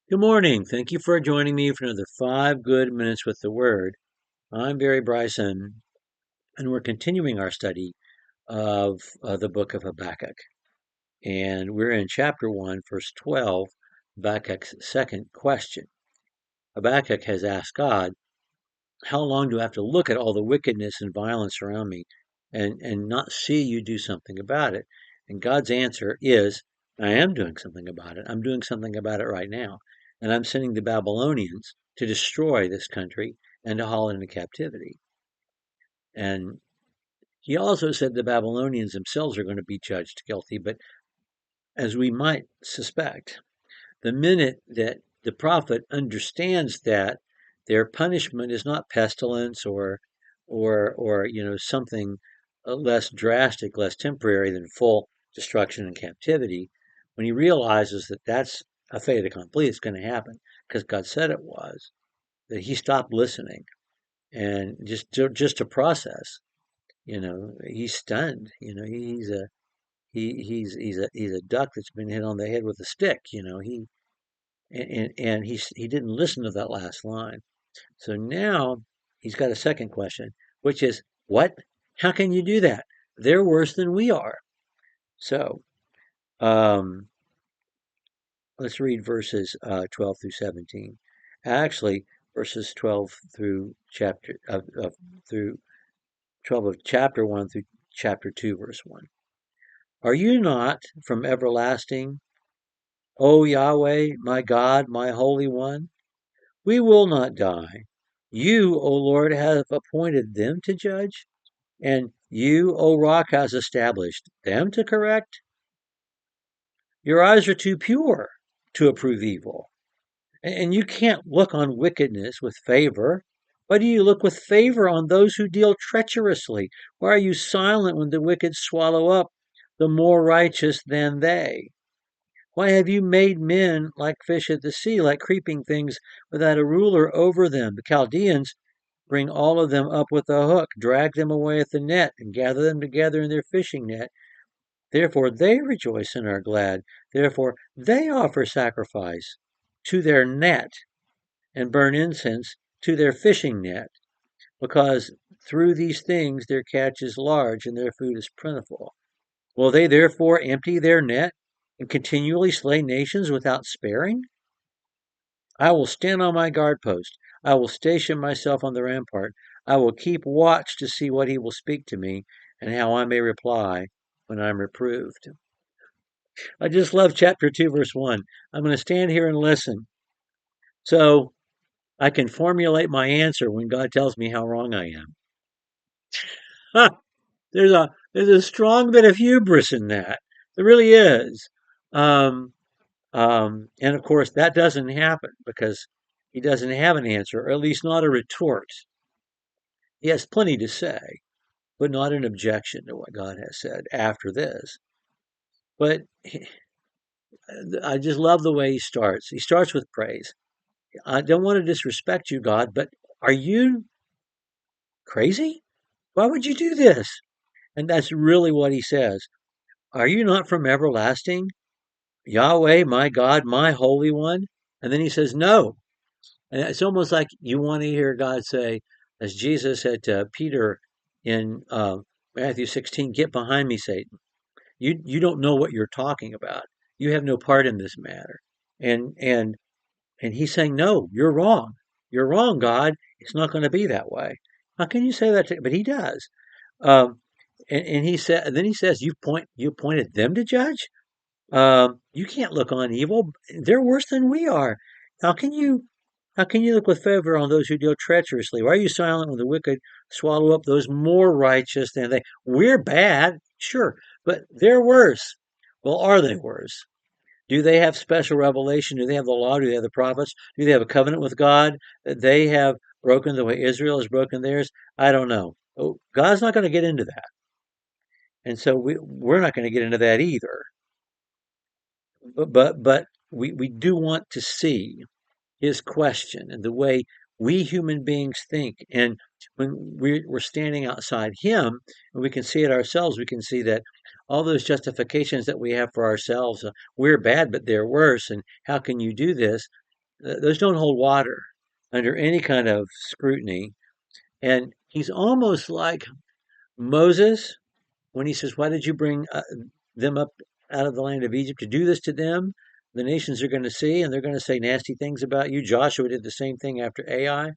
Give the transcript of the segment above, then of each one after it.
Good morning. Thank you for joining me for another 5 good minutes with the Word. I'm Barry Bryson, and we're continuing our study of the book of Habakkuk. And we're in chapter 1, verse 12, Habakkuk's second question. Habakkuk has asked God, how long do I have to look at all the wickedness and violence around me and not see you do something about it? And God's answer is, I am doing something about it. I'm doing something about it right now. And I'm sending the Babylonians to destroy this country and to haul it into captivity. And he also said the Babylonians themselves are going to be judged guilty. But as we might suspect, the minute that the prophet understands that their punishment is not pestilence or something less drastic, less temporary than full destruction and captivity, when he realizes that that's a fait accompli, it's going to happen because God said it was, that he stopped listening and just to process. He's stunned. He's a duck that's been hit on the head with a stick. He didn't listen to that last line. So now he's got a second question, which is, what? How can you do that? They're worse than we are. So um, let's read verses 12 through 17. Actually, verses 12 through through 12 of chapter 1 through chapter 2, verse 1. Are you not from everlasting, O Yahweh, my God, my Holy One? We will not die. You, O Lord, have appointed them to judge, and you, O Rock, has established them to correct. Your eyes are too pure to approve evil, and you can't look on wickedness with favor. Why do you look with favor on those who deal treacherously? Why are you silent when the wicked swallow up the more righteous than they? Why have you made men like fish at the sea, like creeping things without a ruler over them? The Chaldeans bring all of them up with a hook, drag them away at the net, and gather them together in their fishing net. Therefore they rejoice and are glad. Therefore they offer sacrifice to their net and burn incense to their fishing net, because through these things their catch is large and their food is plentiful. Will they therefore empty their net and continually slay nations without sparing? I will stand on my guard post. I will station myself on the rampart. I will keep watch to see what he will speak to me and how I may reply when I'm reproved. I just love chapter 2, verse 1. I'm going to stand here and listen so I can formulate my answer when God tells me how wrong I am. There's a strong bit of hubris in that. There really is. Um, and of course, that doesn't happen because he doesn't have an answer, or at least not a retort. He has plenty to say, but not an objection to what God has said after this. But I just love the way he starts. He starts with praise. I don't want to disrespect you, God, but are you crazy? Why would you do this? And that's really what he says. Are you not from everlasting? Yahweh, my God, my Holy One? And then he says, no. And it's almost like you want to hear God say, as Jesus said to Peter in Matthew 16, get behind me, Satan. You don't know what you're talking about. You have no part in this matter. And and and he's saying, no, you're wrong. You're wrong, God. It's not going to be that way. How can you say that? But he does. Um, and he said, and then he says, you appointed them to judge. You can't look on evil. They're worse than we are. How can you? How can you look with favor on those who deal treacherously? Why are you silent when the wicked swallow up those more righteous than they? We're bad, sure, but they're worse. Well, are they worse? Do they have special revelation? Do they have the law? Do they have the prophets? Do they have a covenant with God that they have broken the way Israel has broken theirs? I don't know. Oh, God's not going to get into that. And so we're not going to get into that either. But we do want to see his question and the way we human beings think. And when we're standing outside him and we can see it ourselves, we can see that all those justifications that we have for ourselves, we're bad, but they're worse. And how can you do this? those don't hold water under any kind of scrutiny. And he's almost like Moses when he says, "Why did you bring them up out of the land of Egypt to do this to them?" The nations are going to see, and they're going to say nasty things about you. Joshua did the same thing after Ai.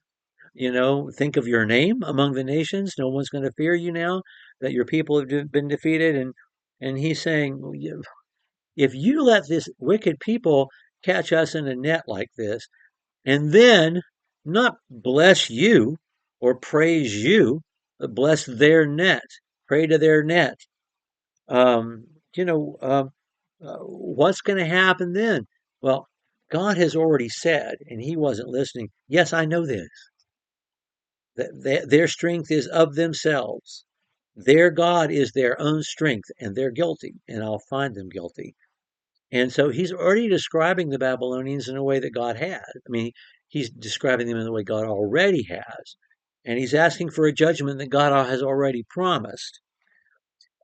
Think of your name among the nations. No one's going to fear you now that your people have been defeated. And he's saying, if you let this wicked people catch us in a net like this, and then not bless you or praise you, but bless their net, pray to their net. Um, you know, what's going to happen then? Well, God has already said, and he wasn't listening. Yes, I know this. That their strength is of themselves. Their God is their own strength, and they're guilty, and I'll find them guilty. And so he's already describing the Babylonians in a way that God had. I mean, he's describing them in the way God already has. And he's asking for a judgment that God has already promised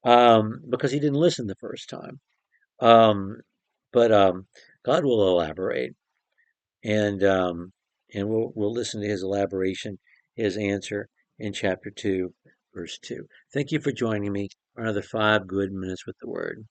because he didn't listen the first time. Um, but God will elaborate, and we'll listen to his elaboration, his answer in chapter 2, verse 2. Thank you for joining me for another 5 good minutes with the Word.